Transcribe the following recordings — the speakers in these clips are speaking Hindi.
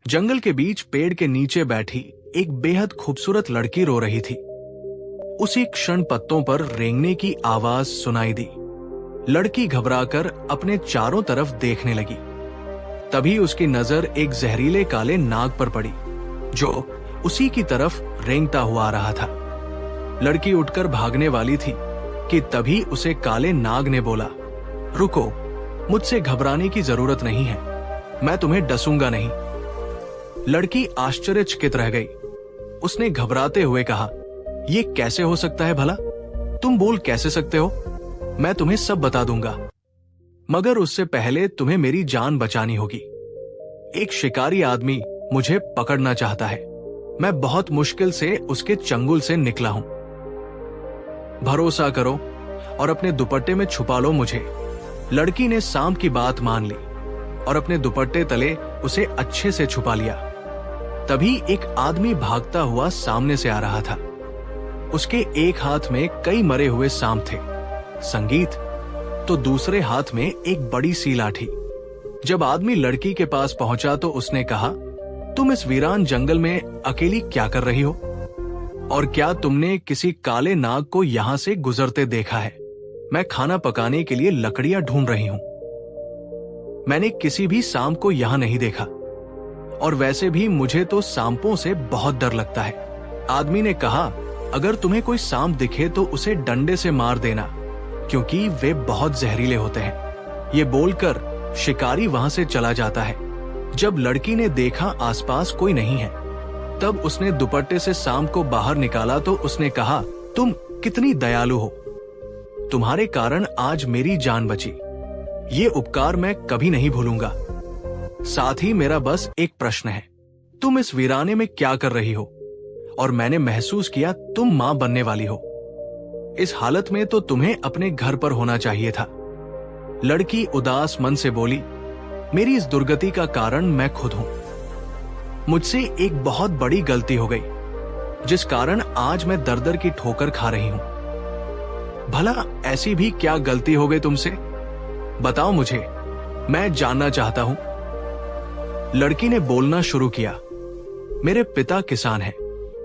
जंगल के बीच पेड़ के नीचे बैठी एक बेहद खूबसूरत लड़की रो रही थी। उसी क्षण पत्तों पर रेंगने की आवाज सुनाई दी। लड़की घबराकर अपने चारों तरफ देखने लगी। तभी उसकी नजर एक जहरीले काले नाग पर पड़ी, जो उसी की तरफ रेंगता हुआ आ रहा था। लड़की उठकर भागने वाली थी कि तभी उसे काले नाग ने बोला, रुको, मुझसे घबराने की जरूरत नहीं है, मैं तुम्हें डसूंगा नहीं। लड़की आश्चर्यचकित रह गई। उसने घबराते हुए कहा, यह कैसे हो सकता है भला? तुम बोल कैसे सकते हो? मैं तुम्हें सब बता दूंगा, मगर उससे पहले तुम्हें मेरी जान बचानी होगी। एक शिकारी आदमी मुझे पकड़ना चाहता है। मैं बहुत मुश्किल से उसके चंगुल से निकला हूं। भरोसा करो और अपने दुपट्टे में छुपा लो मुझे। लड़की ने सांप की बात मान ली और अपने दुपट्टे तले उसे अच्छे से छुपा लिया। तभी एक आदमी भागता हुआ सामने से आ रहा था। उसके एक हाथ में कई मरे हुए सांप थे, संगीत तो दूसरे हाथ में एक बड़ी सी लाठी। जब आदमी लड़की के पास पहुंचा तो उसने कहा, तुम इस वीरान जंगल में अकेली क्या कर रही हो? और क्या तुमने किसी काले नाग को यहां से गुजरते देखा है? मैं खाना पकाने के लिए लकड़ियां ढूंढ रही हूं। मैंने किसी भी सांप को यहां नहीं देखा, और वैसे भी मुझे तो सांपों से बहुत डर लगता है। आदमी ने कहा, अगर तुम्हें कोई सांप दिखे तो उसे डंडे से मार देना, क्योंकि वे बहुत जहरीले होते हैं। ये बोलकर शिकारी वहां से चला जाता है। जब लड़की ने देखा आसपास कोई नहीं है, तब उसने दुपट्टे से सांप को बाहर निकाला तो उसने कहा, तुम कितनी दयालु हो, तुम्हारे कारण आज मेरी जान बची। ये उपकार मैं कभी नहीं भूलूंगा। साथ ही मेरा बस एक प्रश्न है, तुम इस वीराने में क्या कर रही हो? और मैंने महसूस किया तुम मां बनने वाली हो। इस हालत में तो तुम्हें अपने घर पर होना चाहिए था। लड़की उदास मन से बोली, मेरी इस दुर्गति का कारण मैं खुद हूं। मुझसे एक बहुत बड़ी गलती हो गई, जिस कारण आज मैं दर दर की ठोकर खा रही हूं। भला ऐसी भी क्या गलती हो गई तुमसे? बताओ मुझे, मैं जानना चाहता हूं। लड़की ने बोलना शुरू किया, मेरे पिता किसान हैं,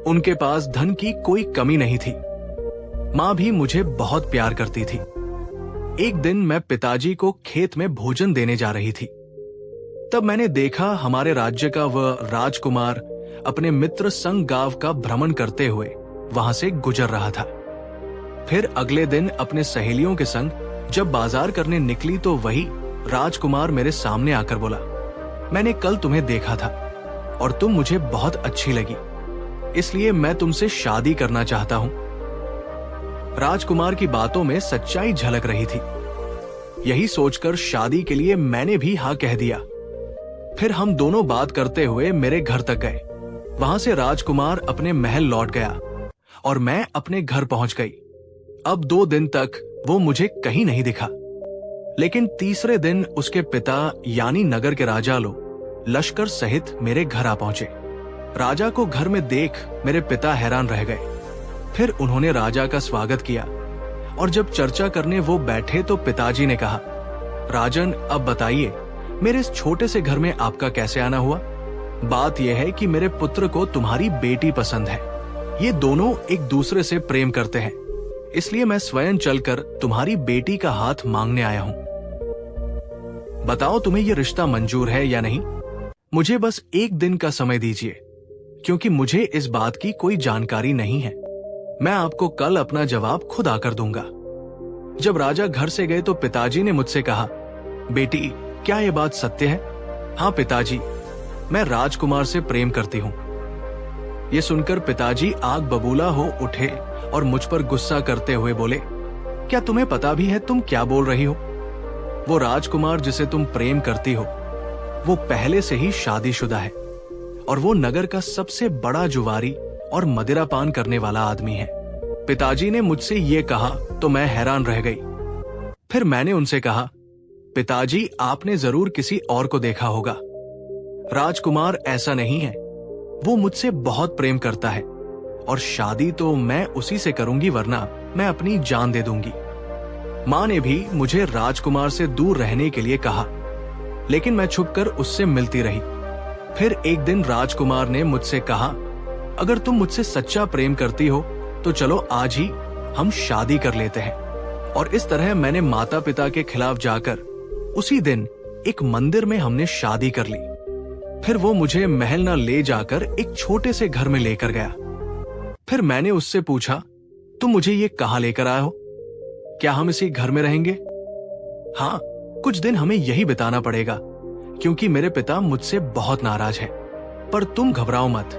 उनके पास धन की कोई कमी नहीं थी। मां भी मुझे बहुत प्यार करती थी। एक दिन मैं पिताजी को खेत में भोजन देने जा रही थी। तब मैंने देखा हमारे राज्य का वह राजकुमार अपने मित्र संग गांव का भ्रमण करते हुए वहां से गुजर रहा था। फिर अगले दिन अपने सहेलियों के संग जब बाजार करने निकली तो वही राजकुमार मेरे सामने आकर बोला, मैंने कल तुम्हें देखा था और तुम मुझे बहुत अच्छी लगी, इसलिए मैं तुमसे शादी करना चाहता हूं। राजकुमार की बातों में सच्चाई झलक रही थी। यही सोचकर शादी के लिए मैंने भी हाँ कह दिया। फिर हम दोनों बात करते हुए मेरे घर तक गए। वहां से राजकुमार अपने महल लौट गया और मैं अपने घर पहुंच गई। अब 2 दिन तक वो मुझे कहीं नहीं दिखा, लेकिन तीसरे दिन उसके पिता यानी नगर के राजा लोग लश्कर सहित मेरे घर आ पहुंचे। राजा को घर में देख मेरे पिता हैरान रह गए। फिर उन्होंने राजा का स्वागत किया और जब चर्चा करने वो बैठे तो पिताजी ने कहा, राजन, अब बताइए, मेरे इस छोटे से घर में आपका कैसे आना हुआ? बात यह है कि मेरे पुत्र को तुम्हारी बेटी पसंद है। ये दोनों एक दूसरे से प्रेम करते हैं, इसलिए मैं स्वयं चलकर तुम्हारी बेटी का हाथ मांगने आया हूं। बताओ तुम्हें यह रिश्ता मंजूर है या नहीं? मुझे बस 1 दिन का समय दीजिए, क्योंकि मुझे इस बात की कोई जानकारी नहीं है। मैं आपको कल अपना जवाब खुद आकर दूंगा। जब राजा घर से गए तो पिताजी ने मुझसे कहा, बेटी, क्या यह बात सत्य है? हाँ पिताजी, मैं राजकुमार से प्रेम करती हूँ। ये सुनकर पिताजी आग बबूला हो उठे और मुझ पर गुस्सा करते हुए बोले, क्या तुम्हें पता भी है तुम क्या बोल रही हो? वो राजकुमार जिसे तुम प्रेम करती हो, वो पहले से ही शादीशुदा है और वो नगर का सबसे बड़ा जुआरी और मदिरापान करने वाला आदमी है। पिताजी ने मुझसे ये कहा तो मैं हैरान रह गई। फिर मैंने उनसे कहा, पिताजी, आपने जरूर किसी और को देखा होगा। राजकुमार ऐसा नहीं है, वो मुझसे बहुत प्रेम करता है और शादी तो मैं उसी से करूंगी, वरना मैं अपनी जान दे दूंगी। मां ने भी मुझे राजकुमार से दूर रहने के लिए कहा, लेकिन मैं छुपकर उससे मिलती रही। फिर एक दिन राजकुमार ने मुझसे कहा, अगर तुम मुझसे सच्चा प्रेम करती हो तो चलो आज ही हम शादी कर लेते हैं। और इस तरह मैंने माता पिता के खिलाफ जाकर उसी दिन एक मंदिर में हमने शादी कर ली। फिर वो मुझे महल न ले जाकर एक छोटे से घर में लेकर गया। फिर मैंने उससे पूछा, तुम मुझे ये कहाँ लेकर आए हो? क्या हम इसी घर में रहेंगे? हाँ, कुछ दिन हमें यही बिताना पड़ेगा, क्योंकि मेरे पिता मुझसे बहुत नाराज हैं। पर तुम घबराओ मत,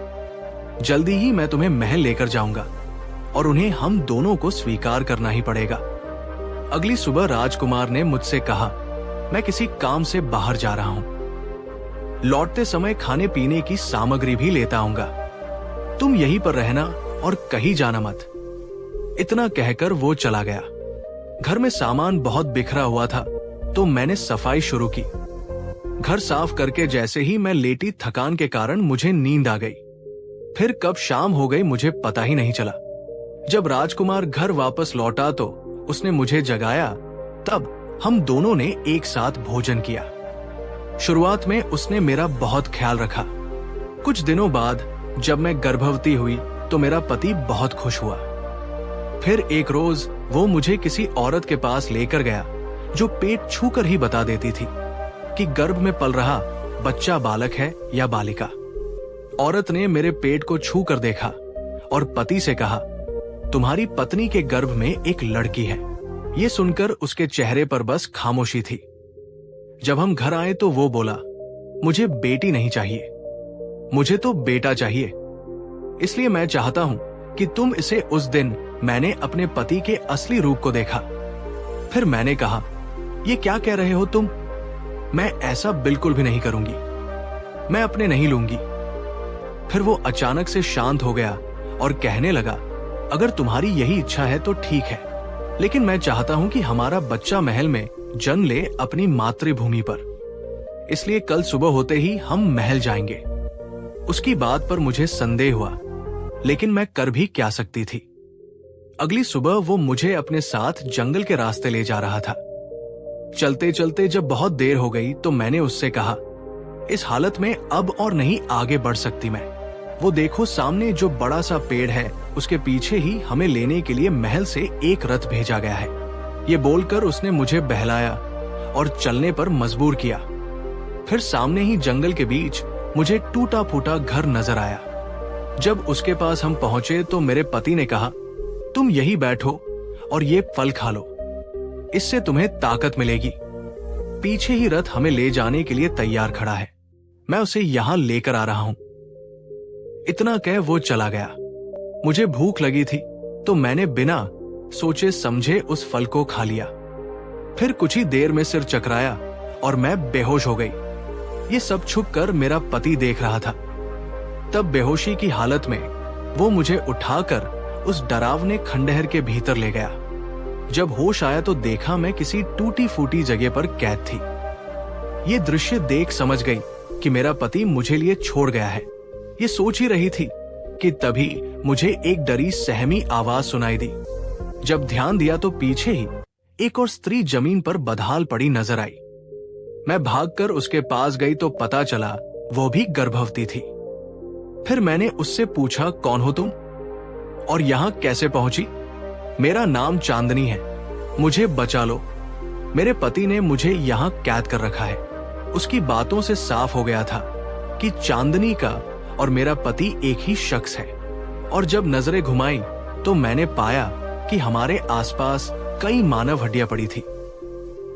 जल्दी ही मैं तुम्हें महल लेकर जाऊंगा और उन्हें हम दोनों को स्वीकार करना ही पड़ेगा। अगली सुबह राजकुमार ने मुझसे कहा, मैं किसी काम से बाहर जा रहा हूं, लौटते समय खाने पीने की सामग्री भी लेता आऊंगा। तुम यहीं पर रहना और कहीं जाना मत। इतना कहकर वो चला गया। घर में सामान बहुत बिखरा हुआ था, तो मैंने सफाई शुरू की। घर साफ करके जैसे ही मैं लेटी, थकान के कारण मुझे नींद आ गई। फिर कब शाम हो गई मुझे पता ही नहीं चला। जब राजकुमार घर वापस लौटा तो उसने मुझे जगाया। तब हम दोनों ने एक साथ भोजन किया। शुरुआत में उसने मेरा बहुत ख्याल रखा। कुछ दिनों बाद जब मैं गर्भवती हुई तो मेरा पति बहुत खुश हुआ। फिर एक रोज वो मुझे किसी औरत के पास लेकर गया जो पेट छूकर ही बता देती थी कि गर्भ में पल रहा बच्चा बालक है या बालिका। औरत ने मेरे पेट को छू कर देखा और पति से कहा, तुम्हारी पत्नी के गर्भ में एक लड़की है। ये सुनकर उसके चेहरे पर बस खामोशी थी। जब हम घर आए तो वो बोला, मुझे बेटी नहीं चाहिए, मुझे तो बेटा चाहिए। इसलिए मैं चाहता हूं कि तुम इसे उस दिन मैंने अपने पति के असली रूप को देखा। फिर मैंने कहा, ये क्या कह रहे हो तुम? मैं ऐसा बिल्कुल भी नहीं करूंगी, मैं अपने नहीं लूंगी। फिर वो अचानक से शांत हो गया और कहने लगा, अगर तुम्हारी यही इच्छा है तो ठीक है, लेकिन मैं चाहता हूं कि हमारा बच्चा महल में जन्म ले अपनी मातृभूमि पर। इसलिए कल सुबह होते ही हम महल जाएंगे। उसकी बात पर मुझे संदेह हुआ, लेकिन मैं कर भी क्या सकती थी। अगली सुबह वो मुझे अपने साथ जंगल के रास्ते ले जा रहा था। चलते चलते जब बहुत देर हो गई तो मैंने उससे कहा, इस हालत में अब और नहीं आगे बढ़ सकती मैं। वो देखो सामने जो बड़ा सा पेड़ है, उसके पीछे ही हमें लेने के लिए महल से एक रथ भेजा गया है। ये बोलकर उसने मुझे बहलाया और चलने पर मजबूर किया। फिर सामने ही जंगल के बीच मुझे टूटा फूटा घर नजर आया। जब उसके पास हम पहुंचे तो मेरे पति ने कहा, तुम यही बैठो और ये फल खा लो, इससे तुम्हें ताकत मिलेगी। पीछे ही रथ हमें ले जाने के लिए तैयार खड़ा है, मैं उसे यहां लेकर आ रहा हूं। इतना कह वो चला गया। मुझे भूख लगी थी तो मैंने बिना सोचे समझे उस फल को खा लिया। फिर कुछ ही देर में सिर चकराया और मैं बेहोश हो गई। ये सब छुपकर मेरा पति देख रहा था। तब बेहोशी की हालत में वो मुझे उठाकर उस डरावने खंडहर के भीतर ले गया। जब होश आया तो देखा मैं किसी टूटी फूटी जगह पर कैद थी। ये दृश्य देख समझ गई कि मेरा पति मुझे लिए छोड़ गया है। ये सोच ही रही थी कि तभी मुझे एक डरी सहमी आवाज सुनाई दी। जब ध्यान दिया तो पीछे ही एक और स्त्री जमीन पर बदहाल पड़ी नजर आई। मैं भागकर उसके पास गई तो पता चला वो भी गर्भवती थी। फिर मैंने उससे पूछा, कौन हो तुम और यहां कैसे पहुंची? मेरा नाम चांदनी है, मुझे बचा लो। मेरे पति ने मुझे यहां कैद कर रखा है। उसकी बातों से साफ हो गया था कि चांदनी का और मेरा पति एक ही शख्स है। और जब नजरें घुमाई तो मैंने पाया कि हमारे आसपास कई मानव हड्डियां पड़ी थी,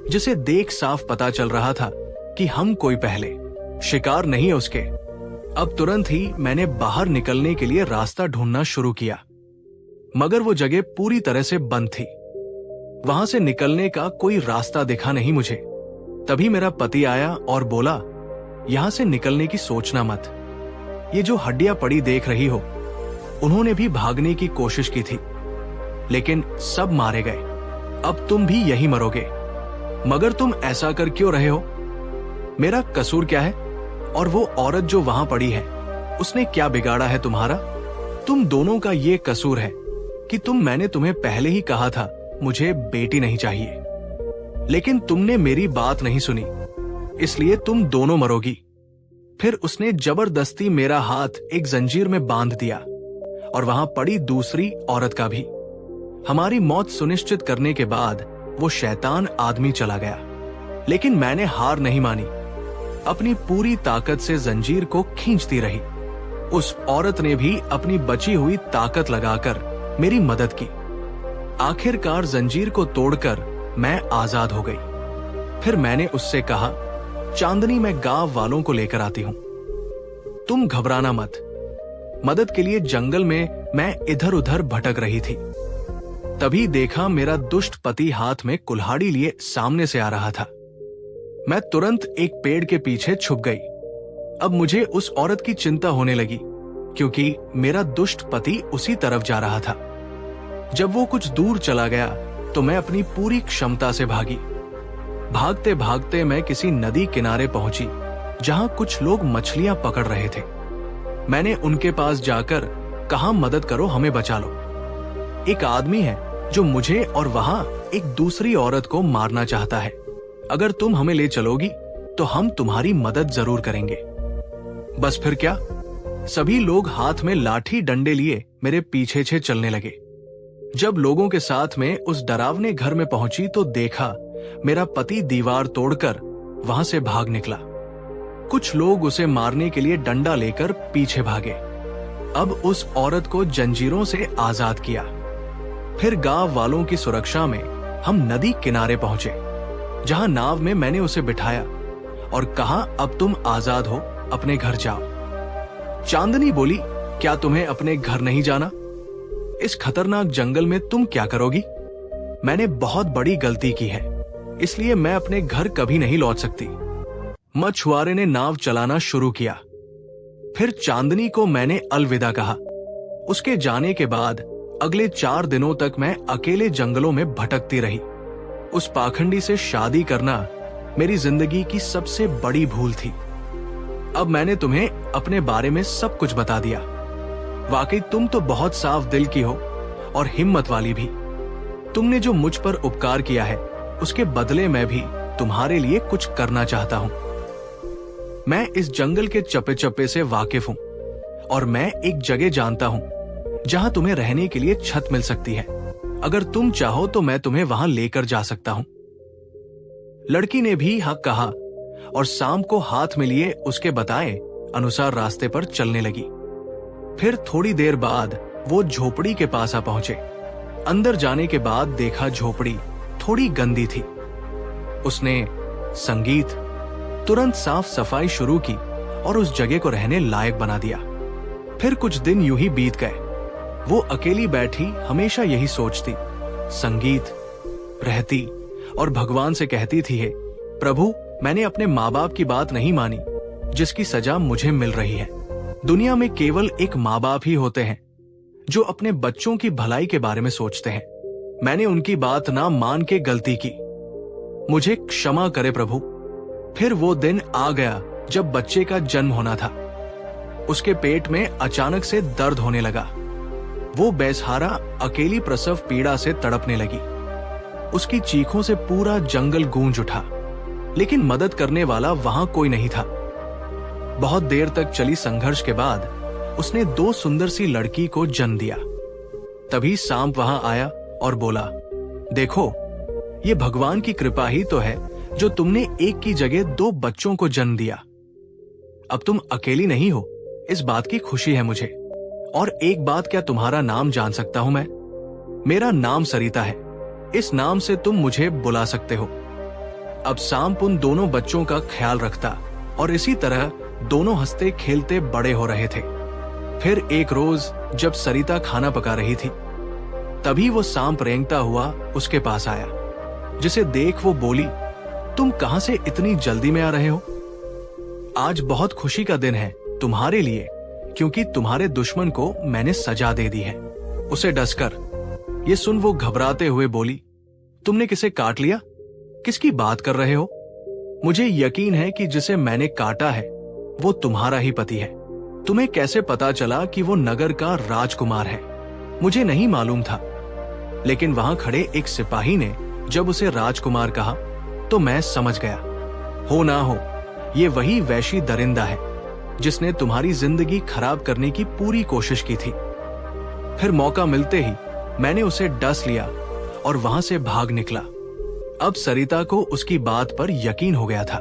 जिसे देख साफ पता चल रहा था कि हम कोई पहले शिकार नहीं है उसके। अब तुरंत ही मैंने बाहर निकलने के लिए रास्ता ढूंढना शुरू किया, मगर वो जगह पूरी तरह से बंद थी। वहां से निकलने का कोई रास्ता दिखा नहीं मुझे। तभी मेरा पति आया और बोला, यहां से निकलने की सोचना मत। ये जो हड्डियां पड़ी देख रही हो, उन्होंने भी भागने की कोशिश की थी, लेकिन सब मारे गए। अब तुम भी यही मरोगे। मगर तुम ऐसा कर क्यों रहे हो? मेरा कसूर क्या है? और वो औरत जो वहां पड़ी है, उसने क्या बिगाड़ा है तुम्हारा? तुम दोनों का ये कसूर है कि मैंने तुम्हें पहले ही कहा था मुझे बेटी नहीं चाहिए, लेकिन तुमने मेरी बात नहीं सुनी, इसलिए तुम दोनों मरोगी। फिर उसने जबरदस्ती मेरा हाथ एक जंजीर में बांध दिया और वहां पड़ी दूसरी औरत का भी। हमारी मौत सुनिश्चित करने के बाद वो शैतान आदमी चला गया, लेकिन मैंने हार नहीं मानी। अपनी पूरी ताकत से जंजीर को खींचती रही। उस औरत ने भी अपनी बची हुई ताकत लगाकर मेरी मदद की। आखिरकार जंजीर को तोड़कर मैं आजाद हो गई। फिर मैंने उससे कहा, चांदनी, मैं गांव वालों को लेकर आती हूं, तुम घबराना मत। मदद के लिए जंगल में मैं इधर उधर भटक रही थी। तभी देखा मेरा दुष्ट पति हाथ में कुल्हाड़ी लिए सामने से आ रहा था। मैं तुरंत एक पेड़ के पीछे छुप गई। अब मुझे उस औरत की चिंता होने लगी, क्योंकि मेरा दुष्ट पति उसी तरफ जा रहा था। जब वो कुछ दूर चला गया तो मैं अपनी पूरी क्षमता से भागी। भागते भागते मैं किसी नदी किनारे पहुंची, जहां कुछ लोग मछलियां पकड़ रहे थे। मैंने उनके पास जाकर कहा, मदद करो, हमें बचा लो। एक आदमी है जो मुझे और वहां एक दूसरी औरत को मारना चाहता है। अगर तुम हमें ले चलोगी तो हम तुम्हारी मदद जरूर करेंगे। बस फिर क्या, सभी लोग हाथ में लाठी डंडे लिए मेरे पीछे से चलने लगे। जब लोगों के साथ में उस डरावने घर में पहुंची तो देखा मेरा पति दीवार तोड़कर वहां से भाग निकला। कुछ लोग उसे मारने के लिए डंडा लेकर पीछे भागे। अब उस औरत को जंजीरों से आजाद किया। फिर गांव वालों की सुरक्षा में हम नदी किनारे पहुंचे, जहां नाव में मैंने उसे बिठाया और कहा, अब तुम आजाद हो, अपने घर जाओ। चांदनी बोली, क्या तुम्हें अपने घर नहीं जाना? इस खतरनाक जंगल में तुम क्या करोगी? मैंने बहुत बड़ी गलती की है, इसलिए मैं अपने घर कभी नहीं लौट सकती। मछुआरे ने नाव चलाना शुरू किया। फिर चांदनी को मैंने अलविदा कहा। उसके जाने के बाद अगले 4 दिनों तक मैं अकेले जंगलों में भटकती रही। उस पाखंडी से शादी करना मेरी जिंदगी की सबसे बड़ी भूल थी। अब मैंने तुम्हें अपने बारे में सब कुछ बता दिया। वाकई तुम तो बहुत साफ दिल की हो और हिम्मत वाली भी। तुमने जो मुझ पर उपकार किया है, उसके बदले मैं भी तुम्हारे लिए कुछ करना चाहता हूं। मैं इस जंगल के चप्पे चप्पे से वाकिफ हूं और मैं एक जगह जानता हूं जहां तुम्हें रहने के लिए छत मिल सकती है। अगर तुम चाहो तो मैं तुम्हें वहां लेकर जा सकता हूं। लड़की ने भी हक कहा और शाम को हाथ में लिए उसके बताए अनुसार रास्ते पर चलने लगी। फिर थोड़ी देर बाद वो झोपड़ी के पास आ पहुंचे। अंदर जाने के बाद देखा झोपड़ी थोड़ी गंदी थी। उसने संगीत तुरंत साफ सफाई शुरू की और उस जगह को रहने लायक बना दिया। फिर कुछ दिन यूं ही बीत गए। वो अकेली बैठी हमेशा यही सोचती, संगीत रहती और भगवान से कहती थी, हे प्रभु, मैंने अपने माँ बाप की बात नहीं मानी, जिसकी सजा मुझे मिल रही है। दुनिया में केवल एक माँ बाप ही होते हैं जो अपने बच्चों की भलाई के बारे में सोचते हैं। मैंने उनकी बात ना मान के गलती की, मुझे क्षमा करे प्रभु। फिर वो दिन आ गया जब बच्चे का जन्म होना था। उसके पेट में अचानक से दर्द होने लगा। वो बेसहारा अकेली प्रसव पीड़ा से तड़पने लगी। उसकी चीखों से पूरा जंगल गूंज उठा, लेकिन मदद करने वाला वहां कोई नहीं था। बहुत देर तक चली संघर्ष के बाद उसने 2 सुंदर सी लड़की को जन्म दिया। तभी सांप वहां आया और बोला, देखो, ये भगवान की कृपा ही तो है जो तुमने एक की जगह 2 बच्चों को जन्म दिया। अब तुम अकेली नहीं हो, इस बात की खुशी है मुझे। और एक बात, क्या तुम्हारा नाम जान सकता हूं मैं? मेरा नाम सरिता है। इस नाम से तुम मुझे बुला सकते हो। अब सांप उन दोनों बच्चों का ख्याल रखता और इसी तरह दोनों हंसते खेलते बड़े हो रहे थे। फिर एक रोज जब सरिता खाना पका रही थी, तभी वो सांप रेंगता हुआ उसके पास आया, जिसे देख वो बोली, तुम कहां से इतनी जल्दी में आ रहे हो? आज बहुत खुशी का दिन है तुम्हारे लिए, क्योंकि तुम्हारे दुश्मन को मैंने सजा दे दी है। उसे डसकर ये सुन वो घबराते हुए बोली, तुमने किसे काट लिया? किसकी बात कर रहे हो? मुझे यकीन है कि जिसे मैंने काटा है वो तुम्हारा ही पति है। तुम्हें कैसे पता चला कि वो नगर का राजकुमार है? मुझे नहीं मालूम था, लेकिन वहां खड़े एक सिपाही ने जब उसे राजकुमार कहा तो मैं समझ गया। हो ना हो, ये वही वैशी दरिंदा है जिसने तुम्हारी जिंदगी खराब करने की पूरी कोशिश की थी। फिर मौका मिलते ही मैंने उसे डस लिया और वहां से भाग निकला। अब सरिता को उसकी बात पर यकीन हो गया था।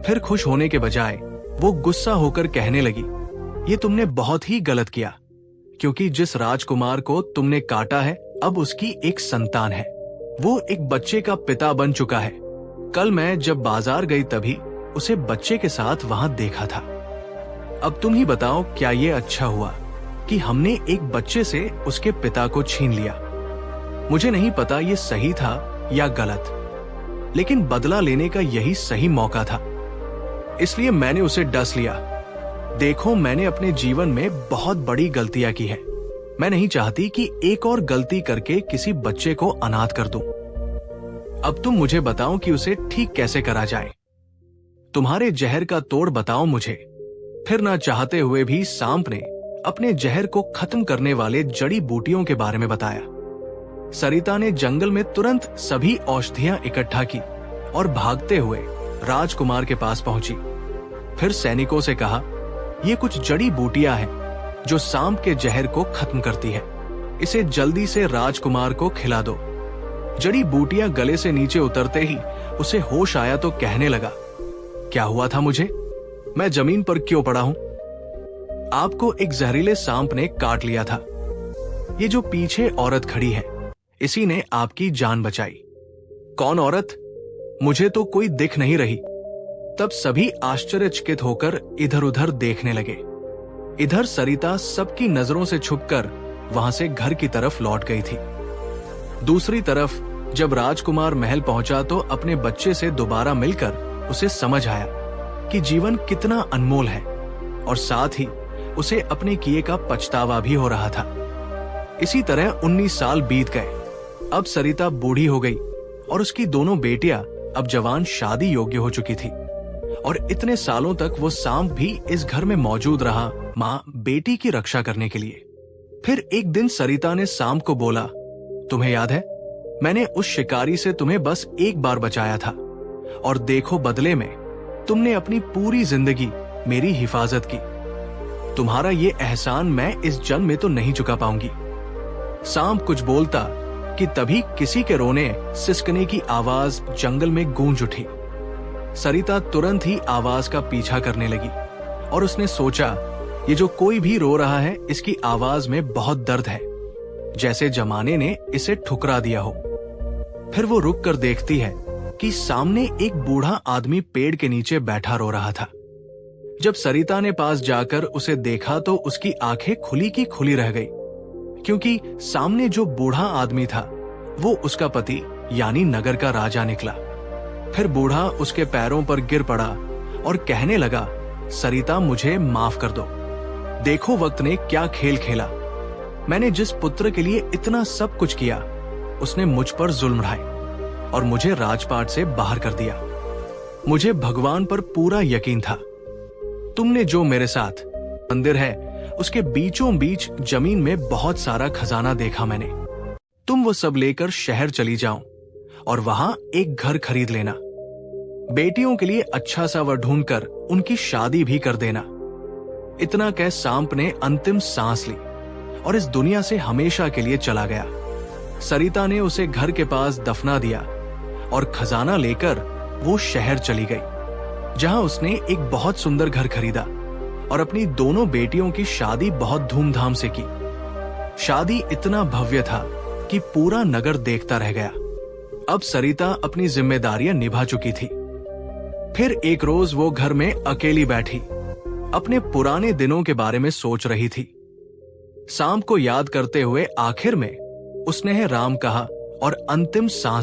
फिर खुश होने के बजाय वो गुस्सा होकर कहने लगी, ये तुमने बहुत ही गलत किया, क्योंकि जिस राजकुमार को तुमने काटा है अब उसकी एक संतान है। वो एक बच्चे का पिता बन चुका है। कल मैं जब बाजार गई तभी उसे बच्चे के साथ वहां देखा था। अब तुम ही बताओ, क्या ये अच्छा हुआ कि हमने एक बच्चे से उसके पिता को छीन लिया? मुझे नहीं पता ये सही था या गलत, लेकिन बदला लेने का यही सही मौका था। इसलिए मैंने उसे डस लिया। देखो, मैंने अपने जीवन में बहुत बड़ी गलतियां की है। मैं नहीं चाहती कि एक और गलती करके किसी बच्चे को अनाथ कर दूं। अब तुम मुझे बताओ कि उसे ठीक कैसे करा जाए। तुम्हारे जहर का तोड़ बताओ मुझे। फिर ना चाहते हुए भी सांप ने अपने जहर को खत्म करने वाले जड़ी बूटियों के बारे में बताया। सरिता ने जंगल में तुरंत सभी औषधियां इकट्ठा की और भागते हुए राजकुमार के पास पहुंची। फिर सैनिकों से कहा, ये कुछ जड़ी बूटियां हैं जो सांप के जहर को खत्म करती है। इसे जल्दी से राजकुमार को खिला दो। जड़ी बूटियां गले से नीचे उतरते ही उसे होश आया तो कहने लगा, क्या हुआ था मुझे? मैं जमीन पर क्यों पड़ा हूं? आपको एक जहरीले सांप ने काट लिया था। ये जो पीछे औरत खड़ी है, इसी ने आपकी जान बचाई। कौन औरत? मुझे तो कोई दिख नहीं रही। तब सभी आश्चर्यचकित होकर इधर उधर देखने लगे। इधर सरिता सबकी नजरों से छुपकर वहां से घर की तरफ लौट गई थी। दूसरी तरफ जब राजकुमार महल पहुंचा तो अपने बच्चे से दोबारा मिलकर उसे समझ आया कि जीवन कितना अनमोल है, और साथ ही उसे अपने किए का पछतावा भी हो रहा था। इसी तरह 19 साल बीत गए। अब सरिता बूढ़ी हो गई और उसकी दोनों बेटियां अब जवान शादी योग्य हो चुकी थी। और इतने सालों तक वो सांप भी इस घर में मौजूद रहा, माँ बेटी की रक्षा करने के लिए। फिर एक दिन सरिता ने सांप को बोला, तुम्हें याद है, मैंने उस शिकारी से तुम्हें बस एक बार बचाया था, और देखो बदले में तुमने अपनी पूरी जिंदगी मेरी हिफाजत की। तुम्हारा ये एहसान मैं इस जन्म में तो नहीं चुका पाऊंगी। सांप कुछ बोलता कि तभी किसी के रोने सिसकने की आवाज जंगल में गूंज उठी। सरिता तुरंत ही आवाज का पीछा करने लगी और उसने सोचा, ये जो कोई भी रो रहा है इसकी आवाज में बहुत दर्द है, जैसे जमाने ने इसे ठुकरा दिया हो। फिर वो रुक कर देखती है कि सामने एक बूढ़ा आदमी पेड़ के नीचे बैठा रो रहा था। जब सरिता ने पास जाकर उसे देखा तो उसकी आंखें खुली की खुली रह गई, क्योंकि सामने जो बूढ़ा आदमी था वो उसका पति यानी नगर का राजा निकला। फिर बूढ़ा उसके पैरों पर गिर पड़ा और कहने लगा, सरिता मुझे माफ कर दो। देखो वक्त ने क्या खेल खेला। मैंने जिस पुत्र के लिए इतना सब कुछ किया, उसने मुझ पर जुल्म ढाए और मुझे राजपाट से बाहर कर दिया। मुझे भगवान पर पूरा यकीन था। तुमने जो मेरे साथ मंदिर है उसके बीचों बीच जमीन में बहुत सारा खजाना देखा मैंने। तुम वो सब लेकर शहर चली जाओ और वहां एक घर खरीद लेना। बेटियों के लिए अच्छा सा वर ढूंढकर उनकी शादी भी कर देना। इतना कह सांप ने अंतिम सांस ली और इस दुनिया से हमेशा के लिए चला गया। सरिता ने उसे घर के पास दफना दिया और खजाना लेकर वो शहर चली गई, जहां उसने एक बहुत सुंदर घर खरीदा और अपनी दोनों बेटियों की शादी बहुत धूमधाम से की। शादी इतना भव्य था कि पूरा नगर देखता रह गया। अब सरिता अपनी जिम्मेदारियां निभा चुकी थी। फिर एक रोज वो घर में अकेली बैठी अपने पुराने दिनों के बारे में सोच रही थी। सांप को याद करते हुए आखिर में उसने राम कहा और अंतिम सांस